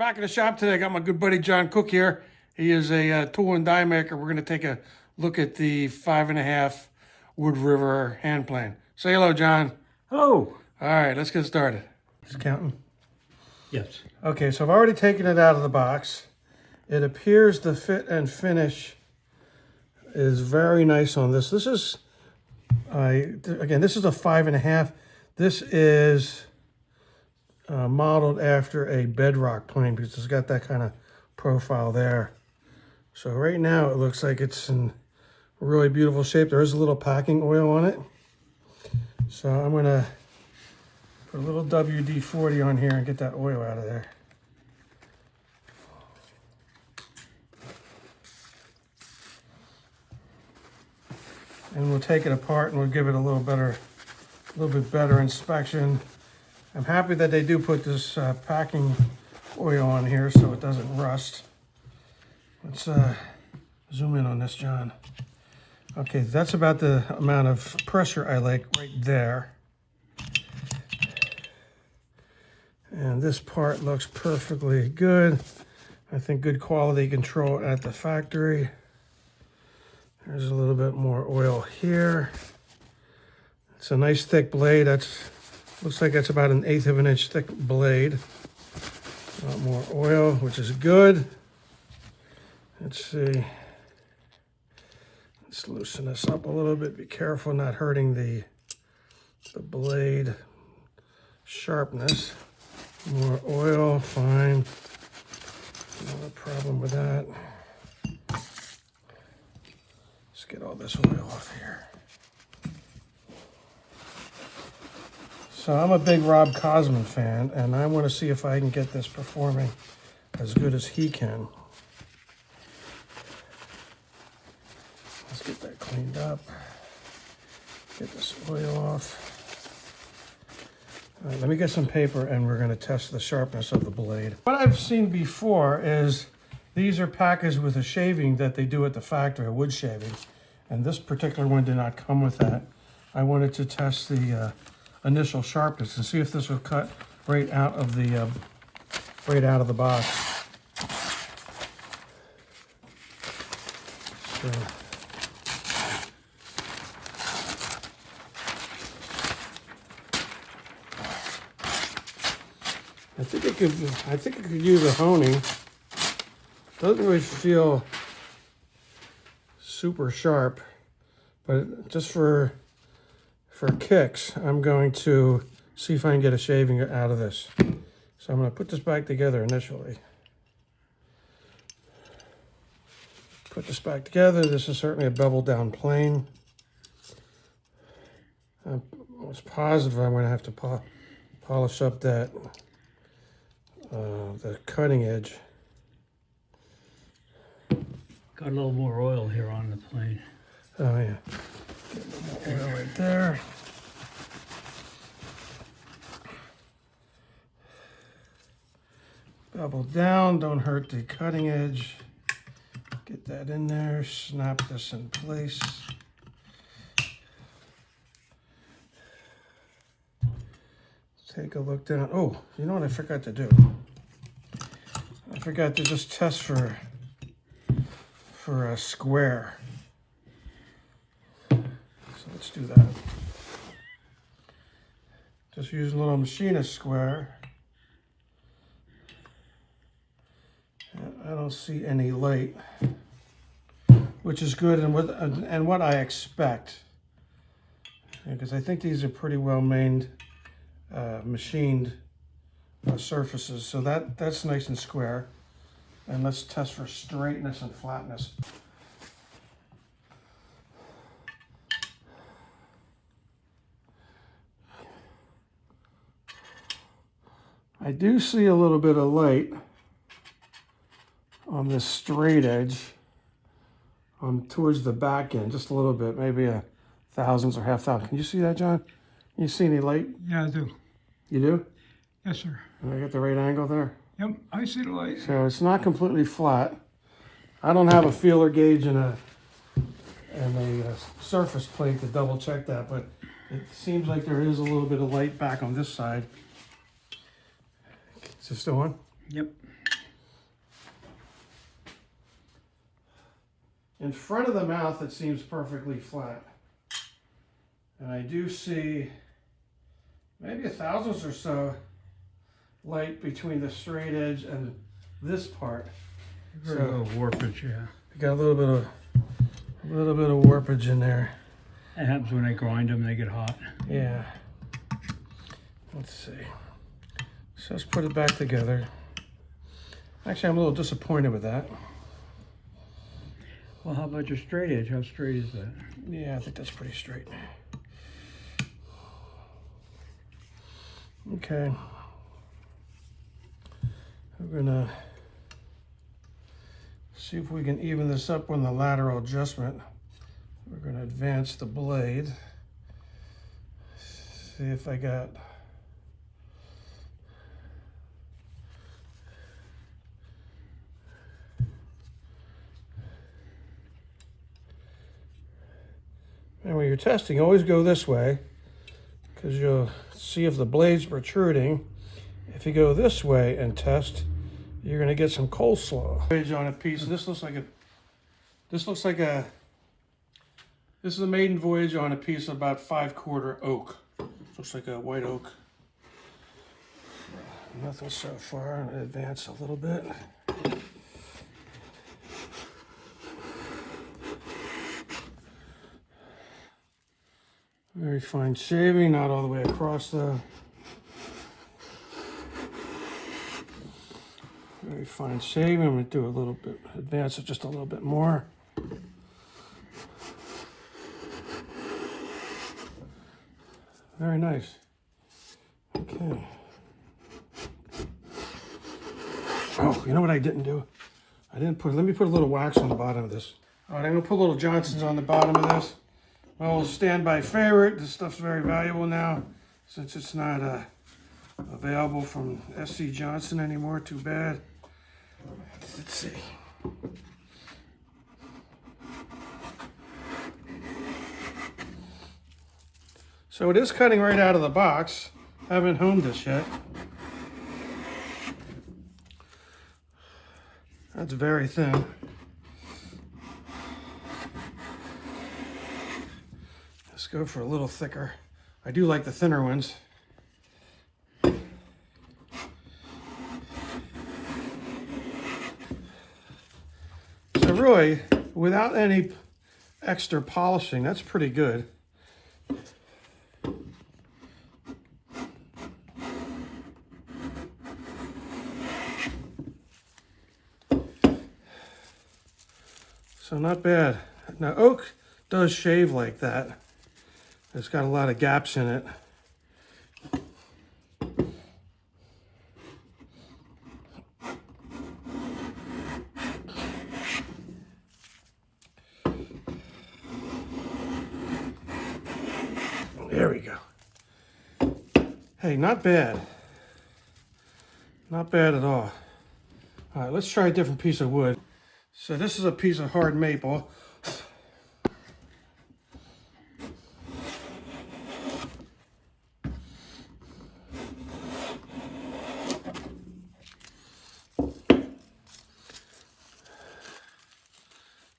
back in the shop today. I got my good buddy John Cook here. He is a tool and die maker. We're going to take a look at the 5.5 Wood River hand plane. Say hello, John. Hello. All right, let's get started. Just counting. Yes. Okay, so I've already taken it out of the box. It appears the fit and finish is very nice on this. This is, again, this is a 5.5. This is modeled after a bedrock plane because it's got that kind of profile there. So right now it looks like it's in really beautiful shape. There is a little packing oil on it. So I'm going to put a little WD-40 on here and get that oil out of there. And we'll take it apart and we'll give it a little bit better inspection. I'm happy that they do put this packing oil on here so it doesn't rust. Let's zoom in on this, John. Okay, that's about the amount of pressure I like right there. And this part looks perfectly good. I think good quality control at the factory. There's a little bit more oil here. It's a nice thick blade. Looks like that's about 1/8 of an inch thick blade. A lot more oil, which is good. Let's see. Let's loosen this up a little bit. Be careful not hurting the blade sharpness. More oil, fine. Not a problem with that. Let's get all this oil off here. So I'm a big Rob Cosman fan, and I want to see if I can get this performing as good as he can. Let's get that cleaned up. Get this oil off. All right, let me get some paper, and we're going to test the sharpness of the blade. What I've seen before is these are packaged with a shaving that they do at the factory, a wood shaving, and this particular one did not come with that. I wanted to test the initial sharpness and see if this will cut right out of the box. So, I think it could use a honing. Doesn't really feel super sharp, but just for kicks, I'm going to see if I can get a shaving out of this. So I'm going to put this back together initially. Put this back together. This is certainly a beveled down plane. I was positive I'm going to have to polish up that the cutting edge. Got a little more oil here on the plane. Oh yeah, get a little more oil right there. Bevel down, don't hurt the cutting edge. Get that in there, snap this in place. Take a look down. Oh, you know what I forgot to do? I forgot to just test for a square. So let's do that. Just use a little machinist square. I don't see any light, which is good and what I expect, because I think these are pretty well machined surfaces. So that's nice and square. And let's test for straightness and flatness. I do see a little bit of light on this straight edge towards the back end, just a little bit, maybe a thousandths or half thousand. Can you see that, John? Can you see any light? Yeah, I do. You do? Yes, sir. I got the right angle there? Yep, I see the light. So it's not completely flat. I don't have a feeler gauge and a surface plate to double check that, but it seems like there is a little bit of light back on this side. Is it still on? Yep. In front of the mouth, it seems perfectly flat. And I do see maybe a thousandths or so light between the straight edge and this part. Very little warpage, yeah. Got a little bit of warpage in there. That happens when they grind them, they get hot. Yeah. Let's see. So let's put it back together. Actually, I'm a little disappointed with that. Well, how about your straight edge? How straight is that? Yeah, I think that's pretty straight. Okay. We're gonna see if we can even this up on the lateral adjustment. We're gonna advance the blade. See if I got and when you're testing, always go this way because you'll see if the blade's protruding. If you go this way and test, you're going to get some coleslaw. Voyage on a piece. This is a maiden voyage on a piece of about 5/4 oak. Looks like a white oak. Nothing so far. I'm going to advance a little bit. Very fine shaving, not all the way across though. Very fine shaving. I'm going to do a little bit, advance it just a little bit more. Very nice. Okay. Oh, you know what I didn't do? Let me put a little wax on the bottom of this. All right, I'm going to put little Johnsons on the bottom of this. Well, standby favorite. This stuff's very valuable now since it's not available from SC Johnson anymore. Too bad. Let's see. So it is cutting right out of the box. I haven't honed this yet. That's very thin. Let's go for a little thicker. I do like the thinner ones. So really, without any extra polishing, that's pretty good. So not bad. Now oak does shave like that. It's got a lot of gaps in it. There we go. Hey, not bad. Not bad at all. All right, let's try a different piece of wood. So this is a piece of hard maple.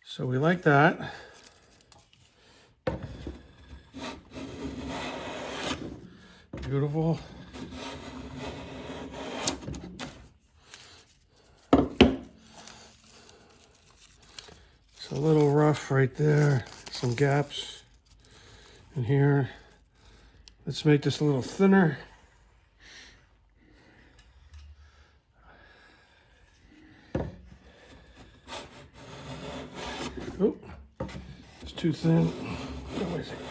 So we like that. Beautiful. It's a little rough right there. Some gaps in here. Let's make this a little thinner. Oh, it's too thin. Wait a second.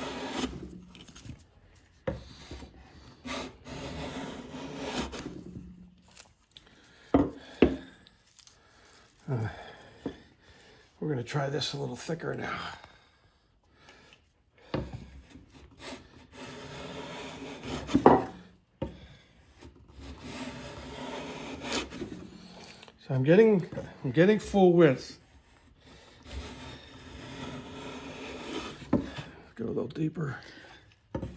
We're going to try this a little thicker now. So I'm getting full width. Go a little deeper. What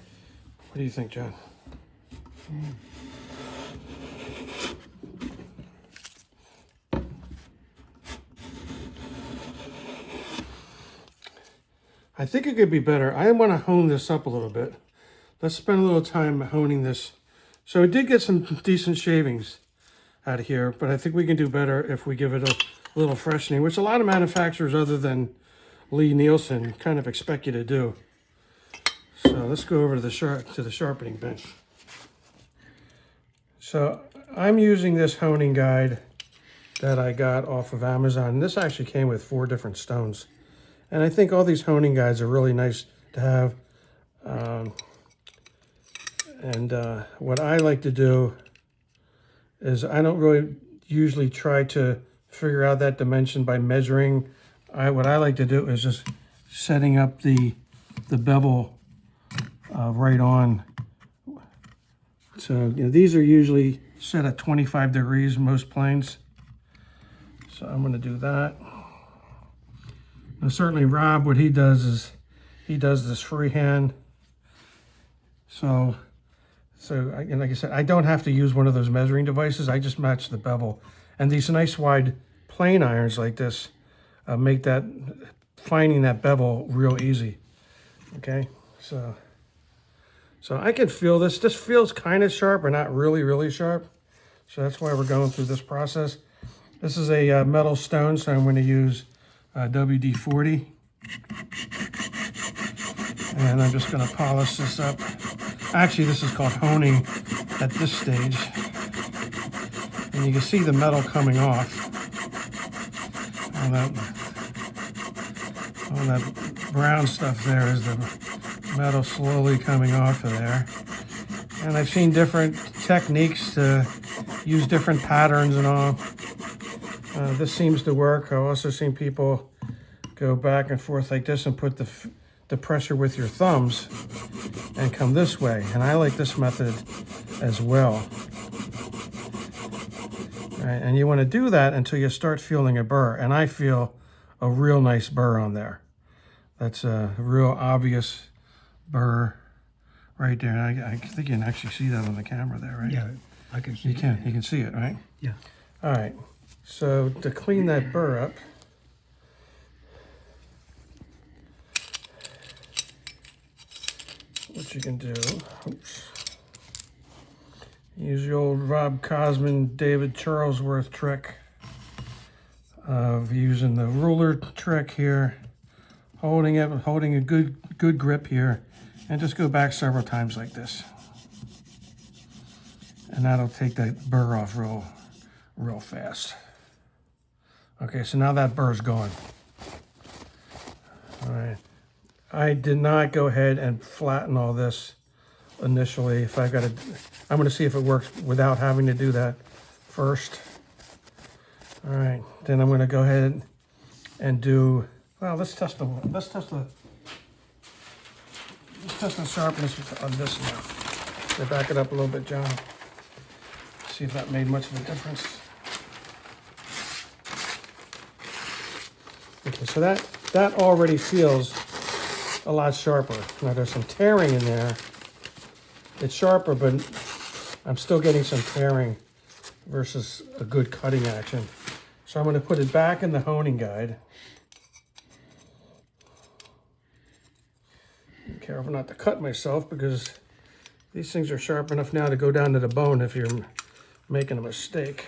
do you think, John? I think it could be better. I want to hone this up a little bit. Let's spend a little time honing this. So it did get some decent shavings out of here, but I think we can do better if we give it a little freshening, which a lot of manufacturers other than Lee Nielsen kind of expect you to do. So let's go over to the sharpening bench. So I'm using this honing guide that I got off of Amazon. This actually came with 4 different stones. And I think all these honing guides are really nice to have. What I like to do is I don't really usually try to figure out that dimension by measuring. What I like to do is just setting up the bevel right on. So these are usually set at 25 degrees, most planes. So I'm going to do that. Now certainly Rob, what he does is he does this freehand. So and like I said, I don't have to use one of those measuring devices. I just match the bevel. And these nice wide plane irons like this make that finding that bevel real easy. Okay, so I can feel this. This feels kind of sharp, but not really, really sharp. So that's why we're going through this process. This is a metal stone, so I'm going to use WD-40. And I'm just going to polish this up. Actually, this is called honing at this stage. And you can see the metal coming off. All that brown stuff there is the metal slowly coming off of there. And I've seen different techniques to use different patterns and all. This seems to work. I've also seen people go back and forth like this and put the pressure with your thumbs and come this way. And I like this method as well. Right, and you want to do that until you start feeling a burr. And I feel a real nice burr on there. That's a real obvious burr right there. I think you can actually see that on the camera there, right? Yeah, I can see You can see it, right? Yeah. All right. So to clean that burr up, what you can do, use the old Rob Cosman, David Charlesworth trick of using the ruler trick here, holding a good grip here, and just go back several times like this. And that'll take that burr off real fast. Okay, so now that burr's gone. All right. I did not go ahead and flatten all this initially. I'm going to see if it works without having to do that first. All right, then I'm going to go ahead and do. Well, let's test the sharpness on this now. Back it up a little bit, John. See if that made much of a difference. Okay, so that already feels a lot sharper. Now there's some tearing in there. It's sharper, but I'm still getting some tearing versus a good cutting action. So I'm going to put it back in the honing guide. Be careful not to cut myself because these things are sharp enough now to go down to the bone if you're making a mistake.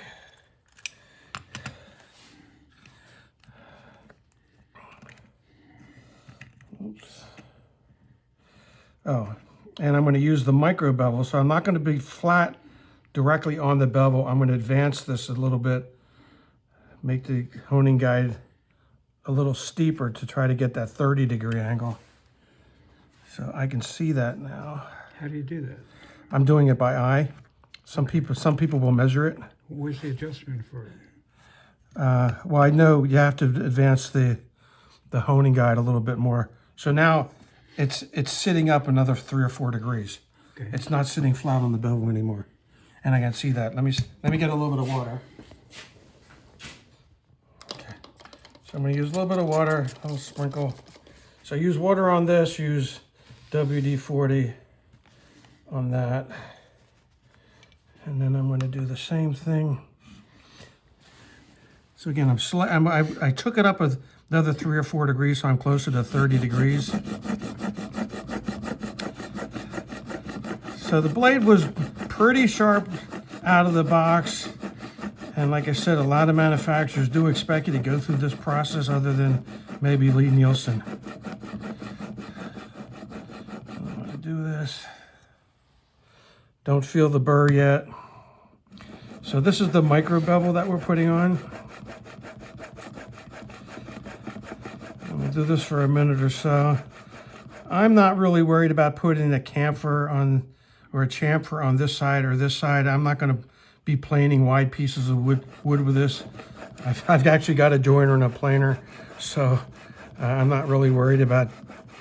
Oops. Oh, and I'm going to use the micro bevel, so I'm not going to be flat directly on the bevel. I'm going to advance this a little bit, make the honing guide a little steeper to try to get that 30-degree angle. So I can see that now. How do you do that? I'm doing it by eye. Some people will measure it. Where's the adjustment for it? Well, I know you have to advance the honing guide a little bit more. So now it's sitting up another 3 or 4 degrees. Okay. It's not sitting flat on the bevel anymore. And I can see that. Let me get a little bit of water. Okay. So I'm going to use a little bit of water, a little sprinkle. So use water on this, use WD-40 on that. And then I'm going to do the same thing. So again, I took it up with another 3 or 4 degrees, so I'm closer to 30 degrees. So the blade was pretty sharp out of the box. And like I said, a lot of manufacturers do expect you to go through this process other than maybe Lee Nielsen. I'm going to do this. Don't feel the burr yet. So this is the micro bevel that we're putting on. I'm going to do this for a minute or so. I'm not really worried about putting a chamfer on or a chamfer on this side or this side. I'm not going to be planing wide pieces of wood with this. I've actually got a joiner and a planer, so I'm not really worried about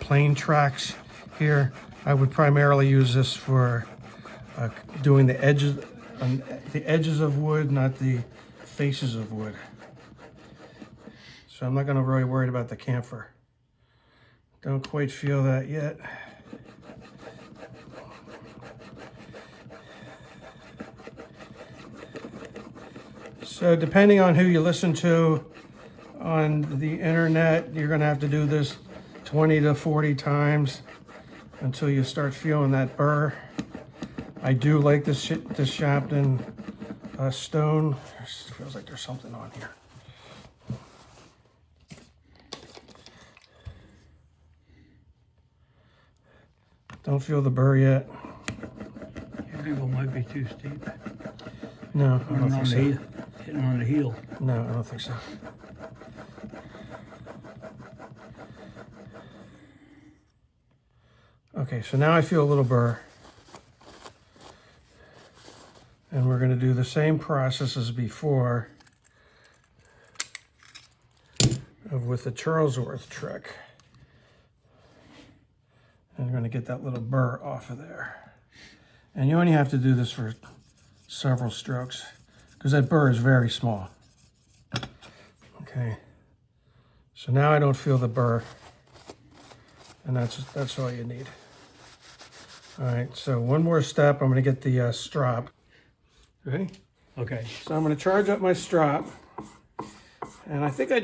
plane tracks here. I would primarily use this for doing the edges of wood, not the faces of wood. So I'm not going to really worry about the chamfer. Don't quite feel that yet. So depending on who you listen to on the internet, you're going to have to do this 20 to 40 times until you start feeling that burr. I do like this Shapton stone. Feels like there's something on here. Don't feel the burr yet. Your angle might be too steep. No, I don't think so. Hitting on the heel. No, I don't think so. Okay, so now I feel a little burr. And we're going to do the same process as before with the Charlesworth trick. And we're going to get that little burr off of there. And you only have to do this for several strokes because that burr is very small. Okay. So now I don't feel the burr. And that's all you need. All right, so one more step. I'm going to get the strop. Ready? Okay. So I'm going to charge up my strop. And I think I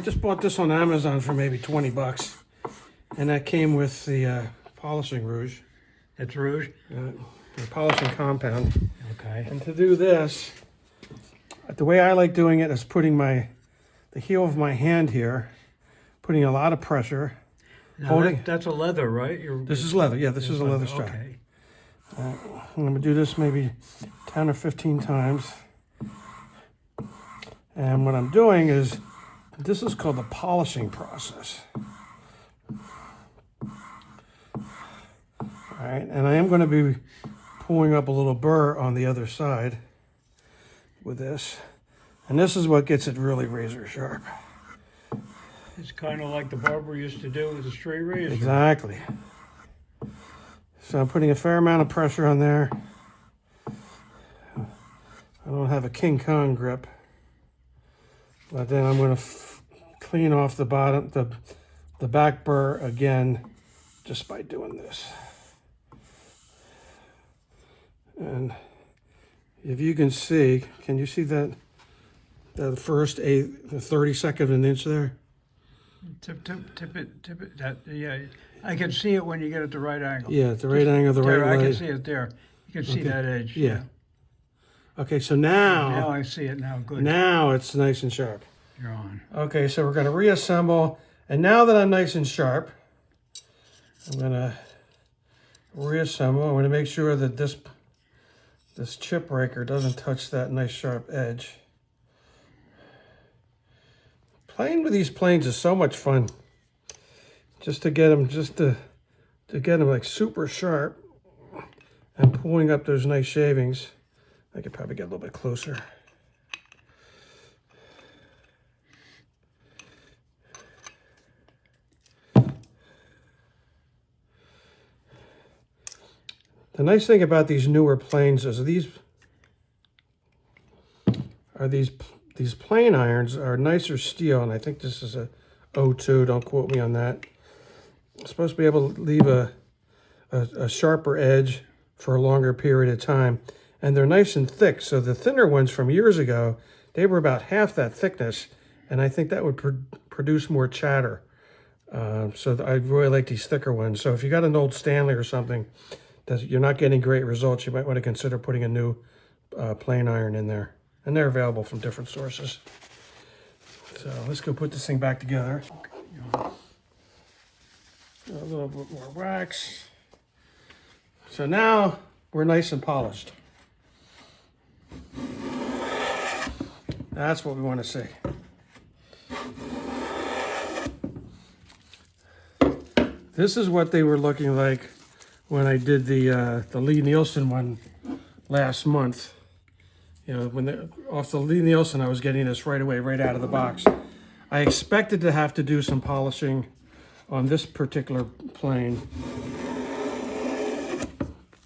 just bought this on Amazon for maybe 20 bucks. And that came with the polishing rouge. That's rouge? The polishing compound. Okay. And to do this, the way I like doing it is putting the heel of my hand here, putting a lot of pressure. Now that's a leather, right? This is leather. Yeah, this is a leather strap. Okay. I'm going to do this maybe 10 or 15 times. And what I'm doing is, this is called the polishing process. All right, and I am going to be pulling up a little burr on the other side with this. And this is what gets it really razor sharp. It's kind of like the barber used to do with a straight razor. Exactly. So I'm putting a fair amount of pressure on there. I don't have a King Kong grip. But then I'm going to clean off the bottom, the back burr again, just by doing this. And if you can see, can you see that the first the 32nd of an inch there? Tip it. Yeah, I can see it when you get at the right angle. Yeah, at the right angle, the right there, way. I can see it there. You can see that edge. Yeah. Okay, so now Now I see it now. Good. Now it's nice and sharp. You're on. Okay, so we're going to reassemble. And now that I'm nice and sharp, I'm going to reassemble. I'm going to make sure that this chip breaker doesn't touch that nice sharp edge. Playing with these planes is so much fun. Just to get them, to get them like super sharp and pulling up those nice shavings. I could probably get a little bit closer. The nice thing about these newer planes is these plane irons are nicer steel, and I think this is a 02, don't quote me on that. It's supposed to be able to leave a sharper edge for a longer period of time. And they're nice and thick, so the thinner ones from years ago, they were about half that thickness, and I think that would produce more chatter. I really like these thicker ones. So if you got an old Stanley or something that you're not getting great results, you might want to consider putting a new plane iron in there. And they're available from different sources. So let's go put this thing back together. A little bit more wax. So now we're nice and polished. That's what we want to see. This is what they were looking like when I did the Lie-Nielsen one last month. You know, off the Lie-Nielsen, I was getting this right away, right out of the box. I expected to have to do some polishing on this particular plane,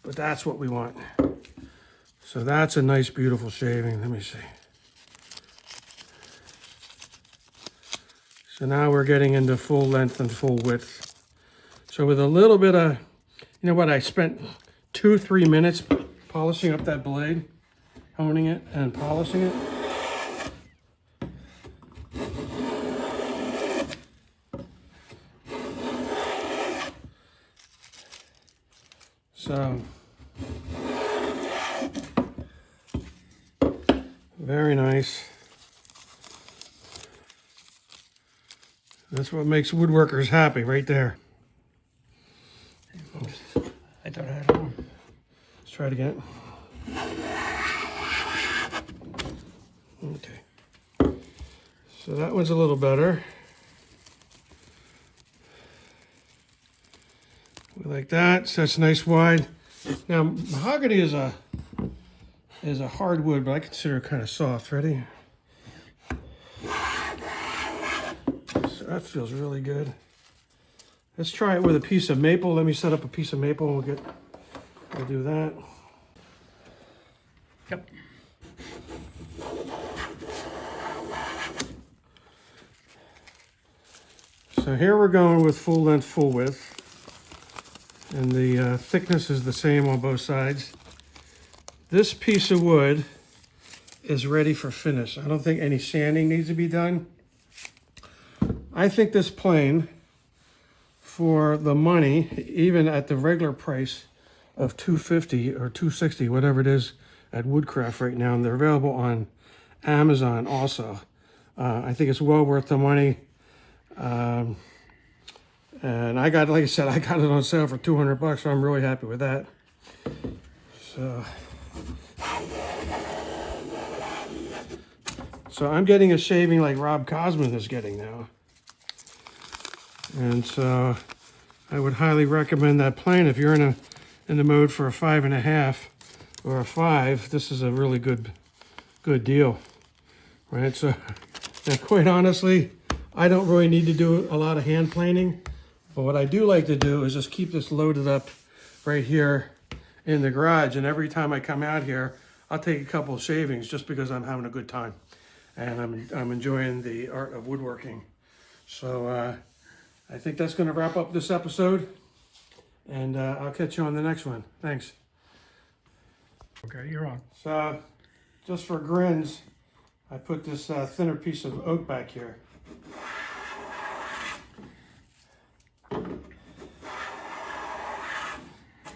but that's what we want. So that's a nice, beautiful shaving. Let me see. So now we're getting into full length and full width. So with a little bit of, you know what, I spent 2-3 minutes polishing up that blade, honing it and polishing it. So, very nice. That's what makes woodworkers happy, right there. I thought I had one. Let's try it again. Okay. So that one's a little better. We like that. So that's nice wide. Now mahogany is a hard wood, but I consider it kind of soft. Ready? So that feels really good. Let's try it with a piece of maple. Let me set up a piece of maple and we'll do that. Yep. So here we're going with full length, full width. And the thickness is the same on both sides. This piece of wood is ready for finish. I don't think any sanding needs to be done. I think this plane, for the money, even at the regular price of $250 or $260, whatever it is at Woodcraft right now, and they're available on Amazon also. I think it's well worth the money. And I got, like I said, I got it on sale for $200, so I'm really happy with that. So I'm getting a shaving like Rob Cosman is getting now. And so I would highly recommend that plane. If you're in the mode for a 5.5 or a 5, this is a really good deal, right? So, and quite honestly, I don't really need to do a lot of hand planing, but what I do like to do is just keep this loaded up right here in the garage, and every time I come out here, I'll take a couple of shavings just because I'm having a good time, and I'm enjoying the art of woodworking. So I think that's going to wrap up this episode, and I'll catch you on the next one. Thanks. Okay, you're on. So, just for grins, I put this thinner piece of oak back here.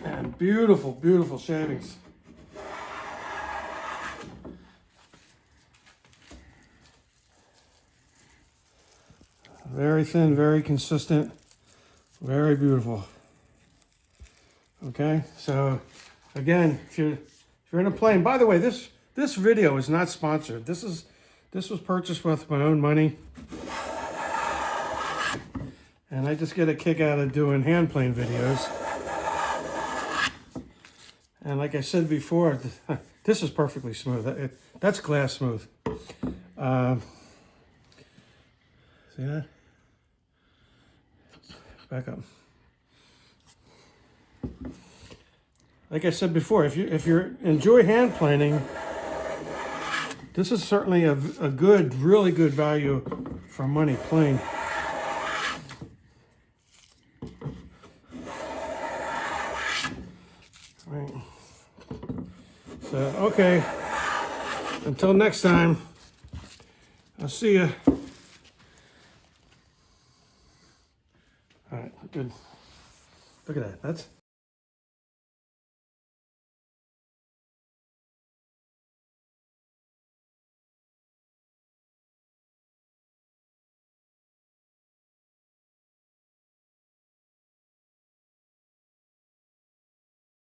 And beautiful, beautiful shavings. Very thin, very consistent, very beautiful. Okay, so again, if you're in a plane, by the way, this video is not sponsored. This was purchased with my own money, and I just get a kick out of doing hand plane videos. And like I said before, this is perfectly smooth. That's glass smooth. See that? Back up. Like I said before, if you enjoy hand planing, this is certainly a good, really good value for money plane. Right. So, okay. Until next time, I'll see you. good. Look at that.